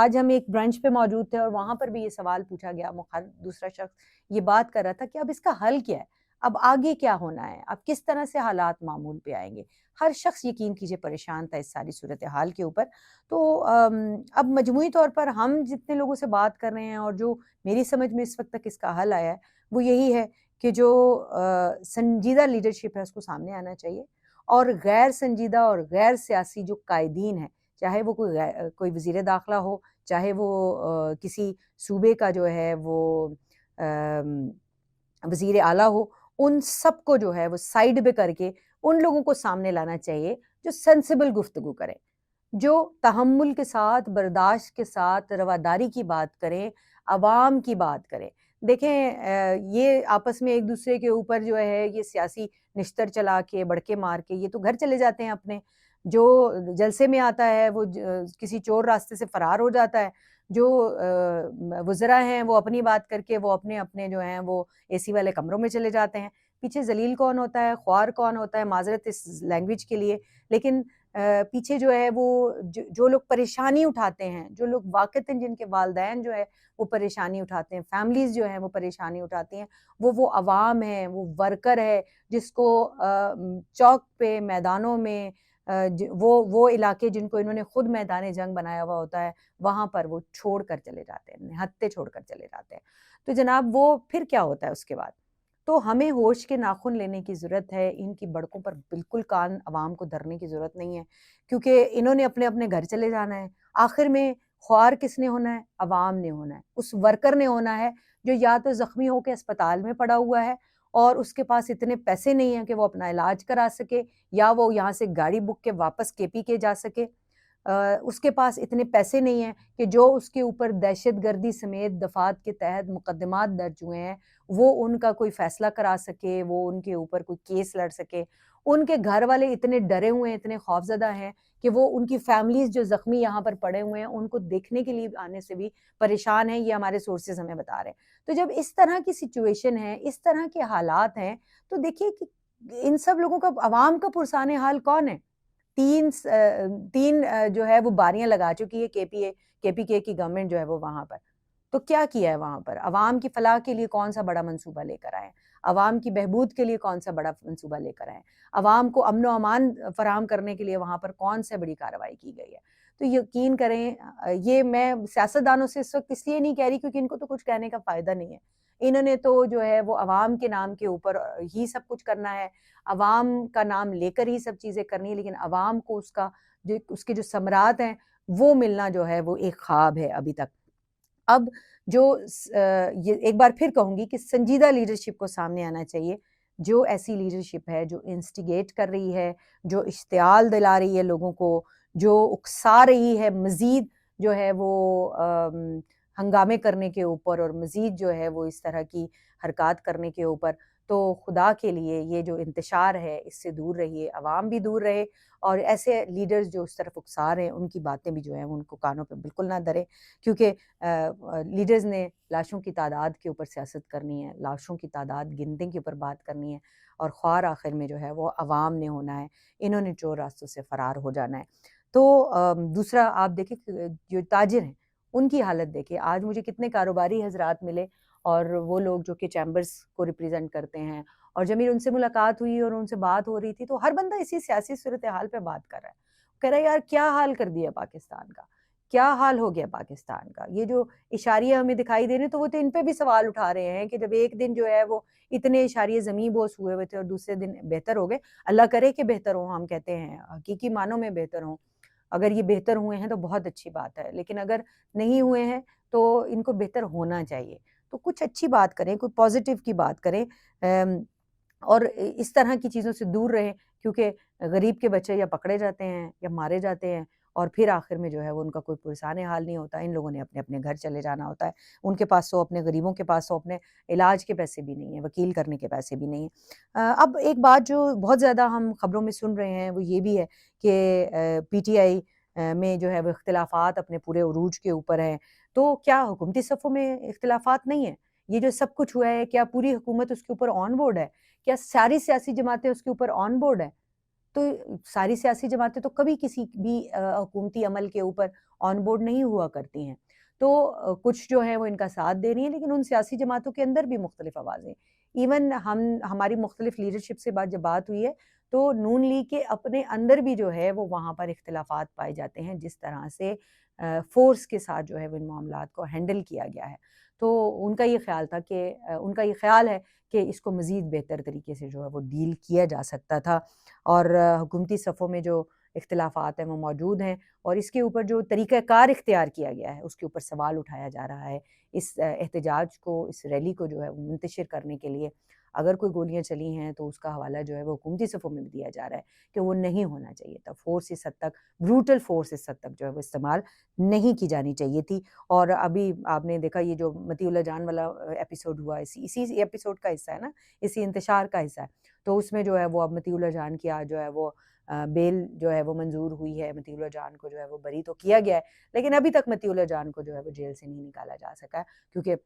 آج ہم ایک برنچ پہ موجود تھے اور وہاں پر بھی یہ سوال پوچھا گیا، دوسرا شخص یہ بات کر رہا تھا کہ اب اس کا حل کیا ہے، اب آگے کیا ہونا ہے، اب کس طرح سے حالات معمول پہ آئیں گے. ہر شخص یقین کیجئے پریشان تھا اس ساری صورتحال کے اوپر. تو اب مجموعی طور پر ہم جتنے لوگوں سے بات کر رہے ہیں اور جو میری سمجھ میں اس وقت تک اس کا حل آیا ہے وہ یہی ہے کہ جو سنجیدہ لیڈرشپ ہے اس کو سامنے آنا چاہیے، اور غیر سنجیدہ اور غیر سیاسی جو قائدین ہیں، چاہے وہ کوئی وزیر داخلہ ہو، چاہے وہ کسی صوبے کا جو ہے وہ وزیر اعلیٰ ہو، ان سب کو جو ہے وہ سائیڈ پہ کر کے ان لوگوں کو سامنے لانا چاہیے جو سینسیبل گفتگو کریں، جو تحمل کے ساتھ، برداشت کے ساتھ رواداری کی بات کریں، عوام کی بات کریں. دیکھیں یہ آپس میں ایک دوسرے کے اوپر جو ہے یہ سیاسی نشتر چلا کے بڑکے مار کے یہ تو گھر چلے جاتے ہیں اپنے. جو جلسے میں آتا ہے وہ کسی چور راستے سے فرار ہو جاتا ہے. جو وزراء ہیں وہ اپنی بات کر کے وہ اپنے جو ہیں وہ اے سی والے کمروں میں چلے جاتے ہیں. پیچھے ذلیل کون ہوتا ہے، خوار کون ہوتا ہے، معذرت اس لینگویج کے لیے، لیکن پیچھے جو ہے وہ جو لوگ پریشانی اٹھاتے ہیں، جو لوگ واقعتاً جن کے والدین جو ہے وہ پریشانی اٹھاتے ہیں، فیملیز جو ہیں وہ پریشانی اٹھاتی ہیں، وہ عوام ہے، وہ ورکر ہے جس کو چوک پہ، میدانوں میں، وہ علاقے جن کو انہوں نے خود میدان جنگ بنایا ہوا ہوتا ہے وہاں پر وہ چھوڑ کر چلے جاتے ہیں، نہتے چھوڑ کر چلے جاتے ہیں. تو جناب وہ پھر کیا ہوتا ہے اس کے بعد؟ تو ہمیں ہوش کے ناخن لینے کی ضرورت ہے. ان کی بڑکوں پر بالکل کان عوام کو دھرنے کی ضرورت نہیں ہے، کیونکہ انہوں نے اپنے گھر چلے جانا ہے. آخر میں خوار کس نے ہونا ہے؟ عوام نے ہونا ہے، اس ورکر نے ہونا ہے جو یا تو زخمی ہو کے اسپتال میں پڑا ہوا ہے اور اس کے پاس اتنے پیسے نہیں ہیں کہ وہ اپنا علاج کرا سکے، یا وہ یہاں سے گاڑی بک کے واپس KP کے جا سکے. اس کے پاس اتنے پیسے نہیں ہیں کہ جو اس کے اوپر دہشت گردی سمیت دفعات کے تحت مقدمات درج ہوئے ہیں وہ ان کا کوئی فیصلہ کرا سکے، وہ ان کے اوپر کوئی کیس لڑ سکے. ان کے گھر والے اتنے ڈرے ہوئے ہیں، اتنے خوفزدہ ہیں کہ وہ ان کی فیملیز جو زخمی یہاں پر پڑے ہوئے ہیں ان کو دیکھنے کے لیے آنے سے بھی پریشان ہیں. یہ ہمارے سورسز ہمیں بتا رہے ہیں. تو جب اس طرح کی سچویشن ہے، اس طرح کے حالات ہیں، تو دیکھیے کہ ان سب لوگوں کا، عوام کا پرسان حال کون ہے؟ تین جو ہے وہ باریاں لگا چکی ہے KPK کی گورنمنٹ جو ہے وہ وہاں پر. تو کیا کیا ہے وہاں پر؟ عوام کی فلاح کے لیے کون سا بڑا منصوبہ لے کر آئے؟ عوام کی بہبود کے لیے کون سا بڑا منصوبہ لے کر آئے؟ عوام کو امن و امان فراہم کرنے کے لیے وہاں پر کون سے بڑی کارروائی کی گئی ہے؟ تو یقین کریں، یہ میں سیاستدانوں سے اس وقت اس لیے نہیں کہہ رہی کیونکہ ان کو تو کچھ کہنے کا فائدہ نہیں ہے. انہوں نے تو جو ہے وہ عوام کے نام کے اوپر ہی سب کچھ کرنا ہے، عوام کا نام لے کر ہی سب چیزیں کرنی ہے، لیکن عوام کو اس کے جو ثمرات ہیں وہ ملنا جو ہے وہ ایک خواب ہے ابھی تک. اب جو یہ ایک بار پھر کہوں گی کہ سنجیدہ لیڈرشپ کو سامنے آنا چاہیے، جو ایسی لیڈرشپ ہے جو انسٹیگیٹ کر رہی ہے، جو اشتعال دلا رہی ہے لوگوں کو، جو اکسا رہی ہے مزید جو ہے وہ ہنگامے کرنے کے اوپر اور مزید جو ہے وہ اس طرح کی حرکات کرنے کے اوپر. تو خدا کے لیے یہ جو انتشار ہے اس سے دور رہیے، عوام بھی دور رہے، اور ایسے لیڈرز جو اس طرف اکسا رہے ہیں ان کی باتیں بھی جو ہیں ان کو کانوں پہ بالکل نہ دھریں، کیونکہ لیڈرز نے لاشوں کی تعداد کے اوپر سیاست کرنی ہے، لاشوں کی تعداد گننے کے اوپر بات کرنی ہے، اور خوار آخر میں جو ہے وہ عوام نے ہونا ہے. انہوں نے چور راستوں سے فرار ہو جانا ہے. تو دوسرا آپ دیکھیں جو تاجر ہیں ان کی حالت دیکھیں. آج مجھے کتنے کاروباری حضرات ملے اور وہ لوگ جو کہ چیمبرز کو ریپریزنٹ کرتے ہیں، اور جب میری ان سے ملاقات ہوئی اور ان سے بات ہو رہی تھی تو ہر بندہ اسی سیاسی صورتحال پہ بات کر رہا ہے. کہہ رہا ہے یار کیا حال کر دیا پاکستان کا، کیا حال ہو گیا پاکستان کا. یہ جو اشاریہ ہمیں دکھائی دے رہے تو وہ تو ان پہ بھی سوال اٹھا رہے ہیں کہ جب ایک دن جو ہے وہ اتنے اشاریہ زمین بوس ہوئے ہوئے تھے اور دوسرے دن بہتر ہو گئے. اللہ کرے کہ بہتر ہوں، ہم کہتے ہیں حقیقی معنوں میں بہتر ہوں. اگر یہ بہتر ہوئے ہیں تو بہت اچھی بات ہے، لیکن اگر نہیں ہوئے ہیں تو ان کو بہتر ہونا چاہیے. تو کچھ اچھی بات کریں، کوئی پازیٹیو کی بات کریں، اور اس طرح کی چیزوں سے دور رہیں، کیونکہ غریب کے بچے یا پکڑے جاتے ہیں یا مارے جاتے ہیں اور پھر آخر میں جو ہے وہ ان کا کوئی پرسان حال نہیں ہوتا. ان لوگوں نے اپنے گھر چلے جانا ہوتا ہے. ان کے پاس اپنے غریبوں کے پاس اپنے علاج کے پیسے بھی نہیں ہیں، وکیل کرنے کے پیسے بھی نہیں ہیں. اب ایک بات جو بہت زیادہ ہم خبروں میں سن رہے ہیں وہ یہ بھی ہے کہ PTI میں جو ہے وہ اختلافات اپنے پورے عروج کے اوپر ہیں. تو کیا حکومتی صفوں میں اختلافات نہیں ہیں؟ یہ جو سب کچھ ہوا ہے کیا پوری حکومت اس کے اوپر آن بورڈ ہے؟ کیا ساری سیاسی جماعتیں اس کے اوپر آن بورڈ ہیں؟ تو ساری سیاسی جماعتیں تو کبھی کسی بھی حکومتی عمل کے اوپر آن بورڈ نہیں ہوا کرتی ہیں، تو کچھ جو ہے وہ ان کا ساتھ دے رہی ہیں، لیکن ان سیاسی جماعتوں کے اندر بھی مختلف آوازیں، ایون ہماری مختلف لیڈرشپ سے جب بات ہوئی ہے تو نون لیگ کے اپنے اندر بھی جو ہے وہ وہاں پر اختلافات پائے جاتے ہیں، جس طرح سے فورس کے ساتھ جو ہے وہ ان معاملات کو ہینڈل کیا گیا ہے۔ تو ان کا یہ خیال تھا کہ ان کا یہ خیال ہے کہ اس کو مزید بہتر طریقے سے جو ہے وہ ڈیل کیا جا سکتا تھا، اور حکومتی صفوں میں جو اختلافات ہیں وہ موجود ہیں، اور اس کے اوپر جو طریقہ کار اختیار کیا گیا ہے اس کے اوپر سوال اٹھایا جا رہا ہے۔ اس احتجاج کو، اس ریلی کو جو ہے وہ منتشر کرنے کے لیے اگر کوئی گولیاں چلی ہیں تو اس کا حوالہ جو ہے وہ حکومتی صفوں میں بھی دیا جا رہا ہے کہ وہ نہیں ہونا چاہیے تھا، فورس اس حد تک، بروٹل فورس اس حد تک جو ہے وہ استعمال نہیں کی جانی چاہیے تھی۔ اور ابھی آپ نے دیکھا یہ جو مطیع اللہ جان والا ایپیسوڈ ہوا، اسی ایپیسوڈ کا حصہ ہے نا، اسی انتشار کا حصہ ہے، تو اس میں جو ہے وہ اب مطیع اللہ جان کی آج جو ہے وہ بیل جو ہے وہ منظور ہوئی ہے، مطیع اللہ جان کو جو ہے وہ بری تو کیا گیا ہے، لیکن ابھی تک مطیع اللہ جان کو جو ہے وہ جیل سے نہیں نکالا جا سکا ہے، کیونکہ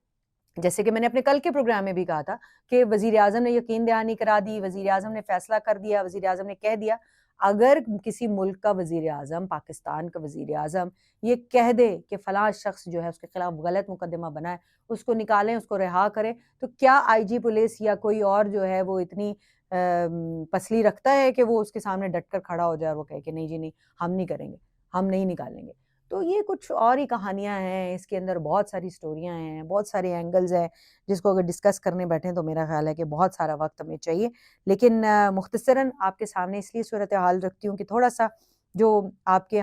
جیسے کہ میں نے اپنے کل کے پروگرام میں بھی کہا تھا کہ وزیر اعظم نے یقین دہانی کرا دی، وزیر اعظم نے فیصلہ کر دیا، وزیر اعظم نے کہہ دیا، اگر کسی ملک کا وزیر اعظم، پاکستان کا وزیر اعظم یہ کہہ دے کہ فلاں شخص جو ہے اس کے خلاف غلط مقدمہ بنا ہے، اس کو نکالیں، اس کو رہا کریں، تو کیا آئی جی پولیس یا کوئی اور جو ہے وہ اتنی پسلی رکھتا ہے کہ وہ اس کے سامنے ڈٹ کر کھڑا ہو جائے اور وہ کہے کہ نہیں جی نہیں، ہم نہیں کریں گے، ہم نہیں نکالیں گے؟ تو یہ کچھ اور ہی کہانیاں ہیں، اس کے اندر بہت ساری سٹوریاں ہیں، بہت سارے اینگلز ہیں، جس کو اگر ڈسکس کرنے بیٹھیں تو میرا خیال ہے کہ بہت سارا وقت ہمیں چاہیے، لیکن مختصراً آپ کے سامنے اس لیے صورتحال رکھتی ہوں کہ تھوڑا سا جو آپ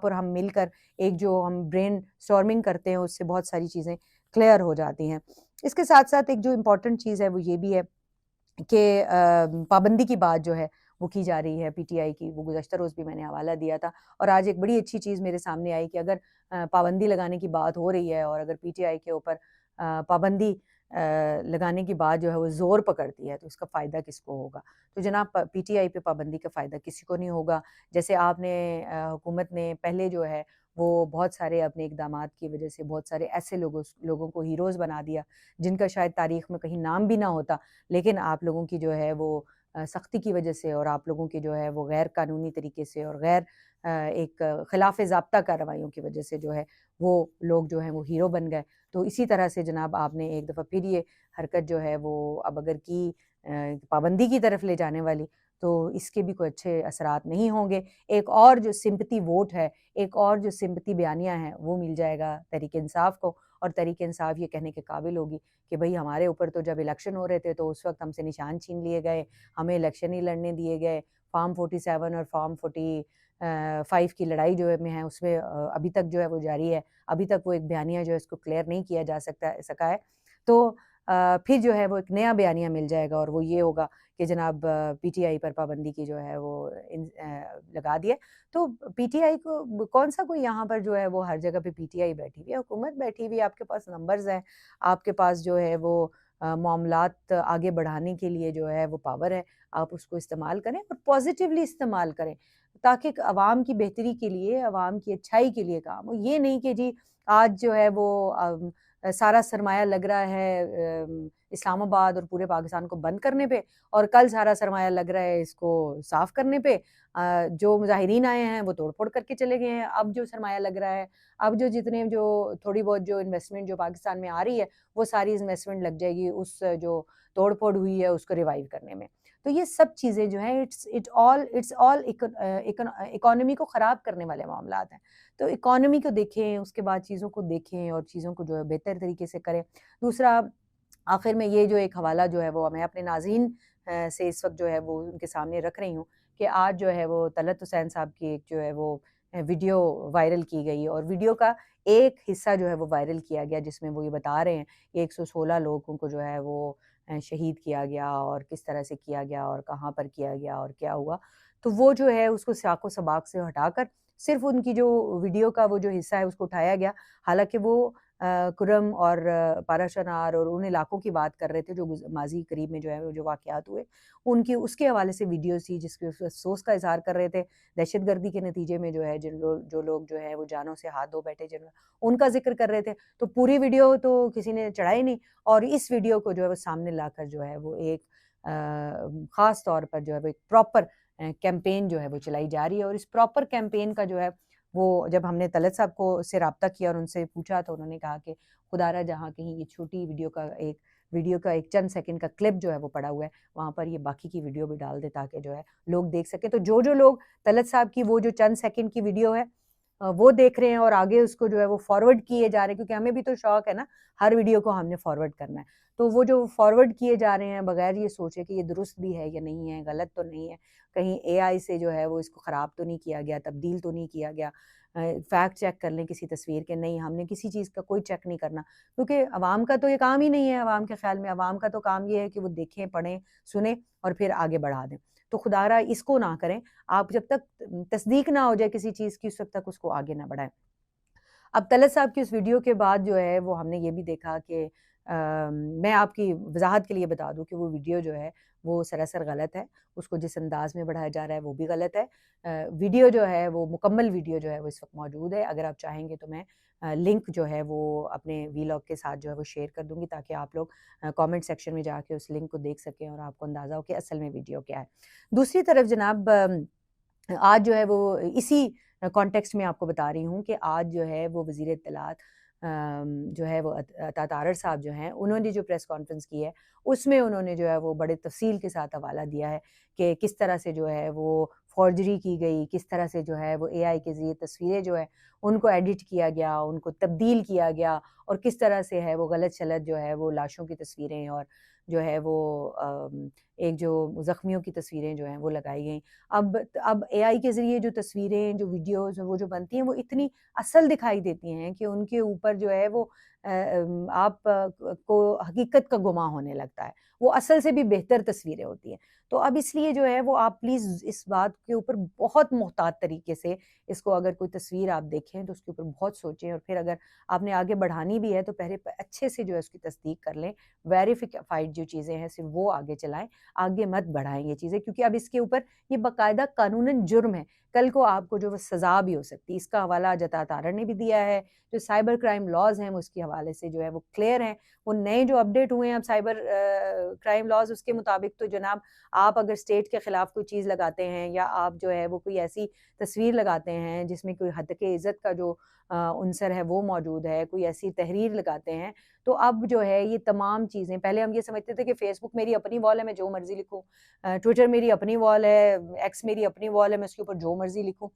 اور ہم مل کر ایک جو ہم برین اسٹارمنگ کرتے ہیں اس سے بہت ساری چیزیں کلیئر ہو جاتی ہیں۔ اس کے ساتھ ساتھ ایک جو امپورٹنٹ چیز ہے وہ یہ بھی ہے کہ پابندی کی بات جو ہے وہ کی جا رہی ہے پی ٹی آئی کی، وہ گزشتہ روز بھی میں نے حوالہ دیا تھا، اور آج ایک بڑی اچھی چیز میرے سامنے آئی کہ اگر پابندی لگانے کی بات ہو رہی ہے اور اگر پی ٹی آئی کے اوپر پابندی لگانے کی بات جو ہے وہ زور پکڑتی ہے تو اس کا فائدہ کس کو ہوگا؟ تو جناب پی ٹی آئی پہ پابندی کا فائدہ کسی کو نہیں ہوگا۔ جیسے آپ نے حکومت نے پہلے جو ہے وہ بہت سارے اپنے اقدامات کی وجہ سے بہت سارے ایسے لوگوں کو ہیروز بنا دیا جن کا شاید تاریخ میں کہیں نام بھی نہ ہوتا، لیکن آپ لوگوں کی جو ہے وہ سختی کی وجہ سے اور آپ لوگوں کی جو ہے وہ غیر قانونی طریقے سے اور غیر ایک خلاف ضابطہ کارروائیوں کی وجہ سے جو ہے وہ لوگ جو ہیں وہ ہیرو بن گئے۔ تو اسی طرح سے جناب آپ نے ایک دفعہ پھر یہ حرکت جو ہے وہ اب اگر کی پابندی کی طرف لے جانے والی، تو اس کے بھی کوئی اچھے اثرات نہیں ہوں گے۔ ایک اور جو سمپتی ووٹ ہے، ایک اور جو سمپتی بیانیہ ہیں وہ مل جائے گا تحریک انصاف کو، اور تحریک انصاف یہ کہنے کے قابل ہوگی کہ بھئی ہمارے اوپر تو جب الیکشن ہو رہے تھے تو اس وقت ہم سے نشان چھین لیے گئے، ہمیں الیکشن ہی لڑنے دیے گئے، فارم 47 اور فارم 45 کی لڑائی جو میں ہے اس میں ابھی تک جو ہے وہ جاری ہے، ابھی تک وہ ایک بیانیہ جو ہے اس کو کلیئر نہیں کیا جا سکا ہے، تو پھر جو ہے وہ ایک نیا بیانیہ مل جائے گا اور وہ یہ ہوگا کہ جناب پی ٹی آئی پر پابندی کی جو ہے وہ لگا دیے۔ تو پی ٹی آئی کو کون سا کوئی یہاں پر جو ہے وہ ہر جگہ پہ پی ٹی آئی بیٹھی ہوئی ہے، حکومت بیٹھی ہوئی ہے، آپ کے پاس نمبرز ہیں، آپ کے پاس جو ہے وہ معاملات آگے بڑھانے کے لیے جو ہے وہ پاور ہے، آپ اس کو استعمال کریں اور پازیٹیولی استعمال کریں تاکہ عوام کی بہتری کے لیے، عوام کی اچھائی کے لیے کام ہو۔ یہ نہیں کہ جی آج جو ہے وہ سارا سرمایہ لگ رہا ہے اسلام آباد اور پورے پاکستان کو بند کرنے پہ، اور کل سارا سرمایہ لگ رہا ہے اس کو صاف کرنے پہ، جو مظاہرین آئے ہیں وہ توڑ پھوڑ کر کے چلے گئے ہیں، اب جو سرمایہ لگ رہا ہے، اب جو تھوڑی بہت جو انویسٹمنٹ جو پاکستان میں آ رہی ہے وہ ساری انویسٹمنٹ لگ جائے گی اس جو توڑ پھوڑ ہوئی ہے اس کو ریوائیو کرنے میں۔ تو یہ سب چیزیں جو ہیں اٹس آل اکانومی کو خراب کرنے والے معاملات ہیں۔ تو اکانومی کو دیکھیں، اس کے بعد چیزوں کو دیکھیں اور چیزوں کو جو ہے بہتر طریقے سے کریں۔ دوسرا، آخر میں یہ جو ایک حوالہ جو ہے وہ میں اپنے ناظرین سے اس وقت جو ہے وہ ان کے سامنے رکھ رہی ہوں کہ آج جو ہے وہ طلعت حسین صاحب کی ایک جو ہے وہ ویڈیو وائرل کی گئی، اور ویڈیو کا ایک حصہ جو ہے وہ وائرل کیا گیا جس میں وہ یہ بتا رہے ہیں کہ 116 لوگوں کو جو ہے وہ شہید کیا گیا اور کس طرح سے کیا گیا اور کہاں پر کیا گیا اور کیا ہوا۔ تو وہ جو ہے اس کو سیاق و سباق سے ہٹا کر صرف ان کی جو ویڈیو کا وہ جو حصہ ہے اس کو اٹھایا گیا، حالانکہ وہ کرم اور پاراشنار اور ان علاقوں کی بات کر رہے تھے جو ماضی قریب میں جو ہے جو واقعات ہوئے ان کی، اس کے حوالے سے ویڈیوز تھی جس کے افسوس کا اظہار کر رہے تھے دہشت گردی کے نتیجے میں جو ہے جو لوگ جو ہے وہ جانوں سے ہاتھ دھو بیٹھے، ان کا ذکر کر رہے تھے. تو پوری ویڈیو تو کسی نے چڑھائی نہیں، اور اس ویڈیو کو جو ہے وہ سامنے لا کر جو ہے وہ ایک خاص طور پر جو ہے وہ ایک پراپر کیمپین جو ہے وہ چلائی جا رہی ہے. اور اس پراپر کیمپین کا جو ہے وہ جب ہم نے طلعت صاحب کو سے رابطہ کیا اور ان سے پوچھا تو انہوں نے کہا کہ خدا را جہاں کہیں یہ چھوٹی ویڈیو کا ایک چند سیکنڈ کا کلپ جو ہے وہ پڑا ہوا ہے وہاں پر یہ باقی کی ویڈیو بھی ڈال دے تاکہ جو ہے لوگ دیکھ سکیں. تو جو لوگ طلعت صاحب کی وہ جو چند سیکنڈ کی ویڈیو ہے وہ دیکھ رہے ہیں اور آگے اس کو جو ہے وہ فارورڈ کیے جا رہے ہیں، کیونکہ ہمیں بھی تو شوق ہے نا ہر ویڈیو کو ہم نے فارورڈ کرنا ہے، تو وہ جو فارورڈ کیے جا رہے ہیں بغیر یہ سوچے کہ یہ درست بھی ہے یا نہیں ہے، غلط تو نہیں ہے، کہیں اے آئی سے جو ہے وہ اس کو خراب تو نہیں کیا گیا، تبدیل تو نہیں کیا گیا، فیکٹ چیک کر لیں کسی تصویر کے. نہیں، ہم نے کسی چیز کا کوئی چیک نہیں کرنا، کیونکہ عوام کا تو یہ کام ہی نہیں ہے. عوام کے خیال میں عوام کا تو کام یہ ہے کہ وہ دیکھیں، پڑھیں، سنیں اور پھر آگے بڑھا دیں. تو خدا را اس کو نہ کریں. آپ جب تک تصدیق نہ ہو جائے کسی چیز کی اس وقت تک اس کو آگے نہ بڑھائیں. اب طلعت صاحب کی اس ویڈیو کے بعد جو ہے وہ ہم نے یہ بھی دیکھا کہ میں آپ کی وضاحت کے لیے بتا دوں کہ وہ ویڈیو جو ہے وہ سراسر غلط ہے. اس کو جس انداز میں بڑھایا جا رہا ہے وہ بھی غلط ہے. ویڈیو جو ہے وہ مکمل ویڈیو جو ہے وہ اس وقت موجود ہے. اگر آپ چاہیں گے تو میں لنک جو ہے وہ اپنے وی لاگ کے ساتھ جو ہے وہ شیئر کر دوں گی تاکہ آپ لوگ کامنٹ سیکشن میں جا کے اس لنک کو دیکھ سکیں اور آپ کو اندازہ ہو کہ اصل میں ویڈیو کیا ہے. دوسری طرف جناب آج جو ہے وہ اسی کانٹیکسٹ میں آپ کو بتا رہی ہوں کہ آج جو ہے وہ وزیر اطلاعات جو ہے وہ عطا تارڑ صاحب جو ہیں انہوں نے جو پریس کانفرنس کی ہے اس میں انہوں نے جو ہے وہ بڑے تفصیل کے ساتھ حوالہ دیا ہے کہ کس طرح سے جو ہے وہ فورجری کی گئی، کس طرح سے جو ہے وہ اے آئی کے ذریعے تصویریں جو ہے ان کو ایڈٹ کیا گیا، ان کو تبدیل کیا گیا، اور کس طرح سے ہے وہ غلط شلط جو ہے وہ لاشوں کی تصویریں اور جو ہے وہ ایک جو زخمیوں کی تصویریں جو ہیں وہ لگائی گئیں. اب اے آئی کے ذریعے جو تصویریں، جو ویڈیوز وہ جو بنتی ہیں وہ اتنی اصل دکھائی دیتی ہیں کہ ان کے اوپر جو ہے وہ آپ کو حقیقت کا گماں ہونے لگتا ہے، وہ اصل سے بھی بہتر تصویریں ہوتی ہیں. تو اب اس لیے جو ہے وہ آپ پلیز اس بات کے اوپر بہت محتاط طریقے سے اس کو، اگر کوئی تصویر آپ دیکھیں تو اس کے اوپر بہت سوچیں، اور پھر اگر آپ نے آگے بڑھانی بھی ہے تو پہلے اچھے سے جو ہے اس کی تصدیق کر لیں. ویریفائڈ جو چیزیں ہیں صرف وہ آگے چلائیں، آگے مت بڑھائیں یہ چیزیں، کیونکہ اب اس کے اوپر یہ باقاعدہ قانوناً جرم ہے. کل کو آپ کو جو وہ سزا بھی ہو سکتی ہے. اس کا حوالہ عطا تارڑ نے بھی دیا ہے. جو سائبر کرائم لاز ہیں اس کے حوالے سے جو ہے وہ کلیئر ہیں. وہ نئے جو اپڈیٹ ہوئے ہیں اب سائبر کرائم لاز، اس کے مطابق تو جناب آپ اگر اسٹیٹ کے خلاف کوئی چیز لگاتے ہیں یا آپ جو ہے وہ کوئی ایسی تصویر لگاتے ہیں جس میں کوئی ہتک عزت کا جو عنصر ہے وہ موجود ہے، کوئی ایسی تحریر لگاتے ہیں، تو اب جو ہے یہ تمام چیزیں، پہلے ہم یہ سمجھتے تھے کہ فیس بک میری اپنی وال ہے میں جو مرضی لکھوں، ٹویٹر میری اپنی وال ہے، ایکس میری اپنی وال ہے میں اس کے اوپر جو مرضی لکھوں،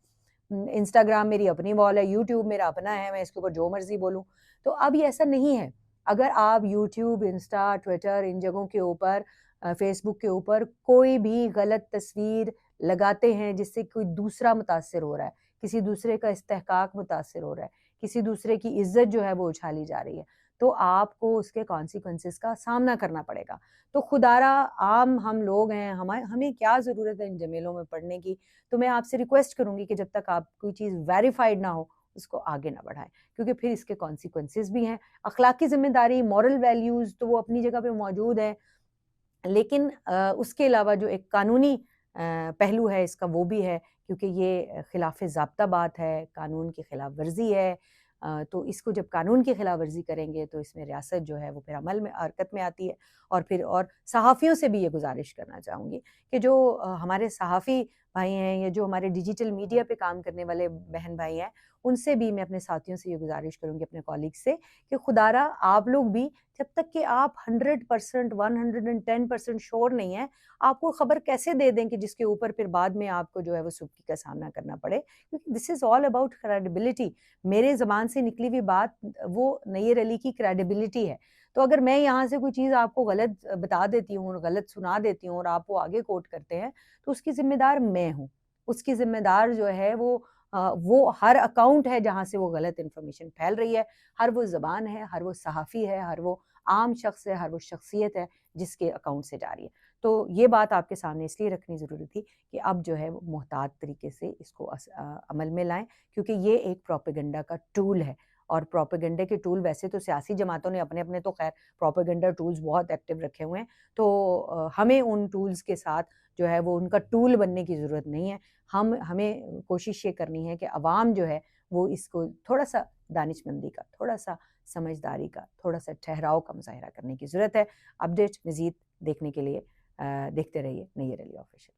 انسٹاگرام میری اپنی وال ہے، یوٹیوب میرا اپنا ہے میں اس کے اوپر جو مرضی بولوں. تو اب یہ ایسا نہیں ہے. اگر آپ یوٹیوب، انسٹا، ٹویٹر ان جگہوں کے اوپر، فیس بک کے اوپر کوئی بھی غلط تصویر لگاتے ہیں جس سے کوئی دوسرا متاثر ہو رہا ہے، کسی دوسرے کا استحقاق متاثر ہو رہا ہے، کسی دوسرے کی عزت جو ہے وہ اچھالی جا رہی ہے، تو آپ کو اس کے کانسیکوینسز کا سامنا کرنا پڑے گا. تو خدارا عام ہم لوگ ہیں، ہمیں کیا ضرورت ہے ان جمیلوں میں پڑھنے کی. تو میں آپ سے ریکویسٹ کروں گی کہ جب تک آپ کوئی چیز ویریفائڈ نہ ہو اس کو آگے نہ بڑھائیں، کیونکہ پھر اس کے کانسیکوینسز بھی ہیں. اخلاقی ذمہ داری، مورل ویلیوز تو وہ اپنی جگہ پہ موجود ہیں، لیکن اس کے علاوہ جو ایک قانونی پہلو ہے اس کا وہ بھی ہے، کیونکہ یہ خلاف ضابطہ بات ہے، قانون کی خلاف ورزی ہے. تو اس کو جب قانون کی خلاف ورزی کریں گے تو اس میں ریاست جو ہے وہ پھر عمل میں، حرکت میں آتی ہے. اور صحافیوں سے بھی یہ گزارش کرنا چاہوں گی کہ جو ہمارے صحافی بھائی ہیں یا جو ہمارے ڈیجیٹل میڈیا پہ کام کرنے والے بہن بھائی ہیں، ان سے بھی میں اپنے ساتھیوں سے یہ گزارش کروں گی، اپنے کالیگ سے، کہ خدارا آپ لوگ بھی جب تک کہ آپ 100%، 110% شور نہیں ہیں، آپ کو خبر کیسے دے دیں کہ جس کے اوپر پھر بعد میں آپ کو جو ہے وہ سبکی کا سامنا کرنا پڑے. کیونکہ دس از آل اباؤٹ کریڈیبلٹی. میرے زبان سے نکلی ہوئی بات وہ نیر علی کی کریڈیبلٹی ہے. تو اگر میں یہاں سے کوئی چیز آپ کو غلط بتا دیتی ہوں، غلط سنا دیتی ہوں اور آپ وہ آگے کوٹ کرتے ہیں تو اس کی ذمہ دار میں ہوں. اس کی ذمہ دار جو ہے وہ ہر اکاؤنٹ ہے جہاں سے وہ غلط انفارمیشن پھیل رہی ہے، ہر وہ زبان ہے، ہر وہ صحافی ہے، ہر وہ عام شخص ہے، ہر وہ شخصیت ہے جس کے اکاؤنٹ سے جا رہی ہے. تو یہ بات آپ کے سامنے اس لیے رکھنی ضروری تھی کہ اب جو ہے وہ محتاط طریقے سے اس کو عمل میں لائیں، کیونکہ یہ ایک پروپیگنڈا کا ٹول ہے اور پروپیگنڈے کے ٹول ویسے تو سیاسی جماعتوں نے اپنے اپنے تو خیر پروپیگنڈا ٹولز بہت ایکٹیو رکھے ہوئے ہیں، تو ہمیں ان ٹولز کے ساتھ جو ہے وہ ان کا ٹول بننے کی ضرورت نہیں ہے. ہمیں کوشش یہ کرنی ہے کہ عوام جو ہے وہ اس کو تھوڑا سا دانش مندی کا، تھوڑا سا سمجھداری کا، تھوڑا سا ٹھہراؤ کا مظاہرہ کرنے کی ضرورت ہے. اپڈیٹ مزید دیکھنے کے لیے دیکھتے رہیے نیئر علی آفیشیل.